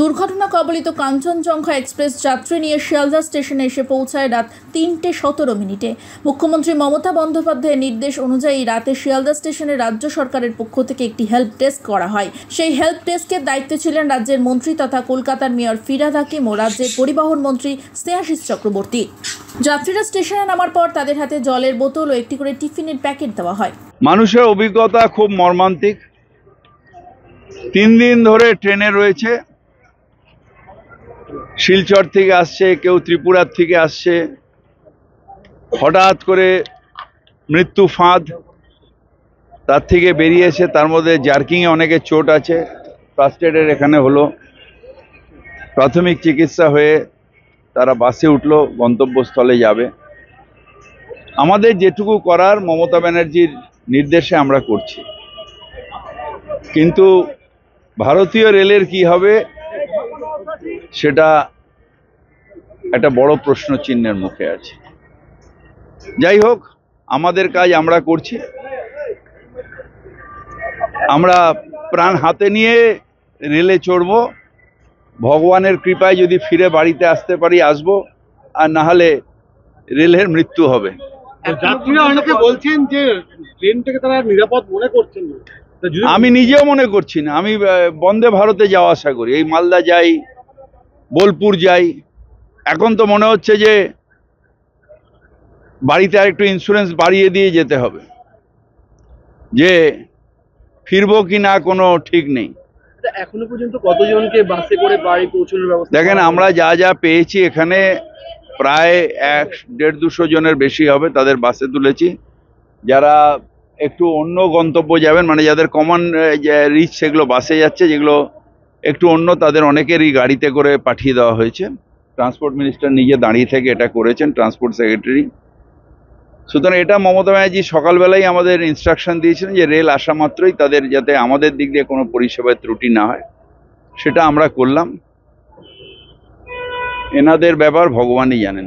দুর্ঘটনা কবলিত কাঞ্চনজঙ্ঘা এক্সপ্রেস যাত্রী নিয়ে শিয়ালদা স্টেশনে এসে পৌঁছায় রাত 3:17 মুখ্যমন্ত্রী মমতা বন্দ্যোপাধ্যায়ের নির্দেশ অনুযায়ী রাতে শিয়ালদা স্টেশনে রাজ্য সরকারের পক্ষ থেকে একটি হেল্প ডেস্ক করা হয়। সেই হেল্প ডেস্কের দায়িত্বে ছিলেন রাজ্যের মন্ত্রী তথা কলকাতার মেয়র ফিরহাদ হাকিম ও রাজ্যের পরিবহন মন্ত্রী স্নেহাশিস চক্রবর্তী। যাত্রীরা স্টেশনে নামার পর তাদের হাতে জলের বোতল ও একটি করে টিফিনের প্যাকেট দেওয়া হয়। মানুষের অভিজ্ঞতা খুব মর্মান্তিক। 3 দিন ধরে ট্রেনে রয়েছে, শিলচর থেকে আসছে, কেউ ত্রিপুরার থেকে আসছে। হঠাৎ করে মৃত্যু ফাঁদ তার থেকে বেরিয়েছে। তার মধ্যে জার্কিংয়ে অনেকের চোট আছে, ফার্স্ট এডের এখানে হলো, প্রাথমিক চিকিৎসা হয়ে তারা বাসে উঠলো, গন্তব্যস্থলে যাবে। আমাদের যেটুকু করার মমতা ব্যানার্জির নির্দেশে আমরা করছি, কিন্তু ভারতীয় রেলের কি হবে সেটা একটা বড় প্রশ্ন চিহ্নের মুখে আছে। যাই হোক, আমাদের কাজ আমরা করছি। আমরা প্রাণ হাতে নিয়ে রেলে চড়ব। ভগবানের কৃপায় যদি ফিরে বাড়িতে আসতে পারি আসবো, আর না হলে রেলের মৃত্যু হবে। যাত্রীরা অনেকে বলছেন যে ট্রেনটাকে তারা নিরাপদ মনে করছেন না। আমি নিজেও মনে করছি না। আমি বন্দে ভারতে যাওয়া আসা করি, এই মালদা যাই, বোলপুর যাই। এখন তো মনে হচ্ছে যে বাড়িতে আরেকটু ইন্স্যুরেন্স বাড়িয়ে দিয়ে যেতে হবে, যে ফিরবো কি না কোনো ঠিক নেই। এখনো পর্যন্ত কতজনকে বাসে করে বাড়ি পৌঁছানোর ব্যবস্থা? দেখেন, আমরা যা যা পেয়েছি এখানে প্রায় 150-200 জনের বেশি হবে, তাদের বাসে তুলেছি। যারা একটু অন্য গন্তব্য যাবেন, মানে যাদের কমন রিচ, সেগুলো বাসে যাচ্ছে। যেগুলো একটু অন্য, তাদের অনেকেরই গাড়িতে করে পাঠিয়ে দেওয়া হয়েছে। ট্রান্সপোর্ট মিনিস্টার নিজে দাঁড়িয়ে থেকে এটা করেছেন, ট্রান্সপোর্ট সেক্রেটারি। সুতরাং এটা মমতা ব্যানার্জি সকালবেলায় আমাদের ইনস্ট্রাকশন দিয়েছিলেন যে রেল আসা মাত্রই তাদের যাতে আমাদের দিক দিয়ে কোনো পরিষেবায় ত্রুটি না হয়, সেটা আমরা করলাম। এনাদের ব্যাপার ভগবানই জানেন।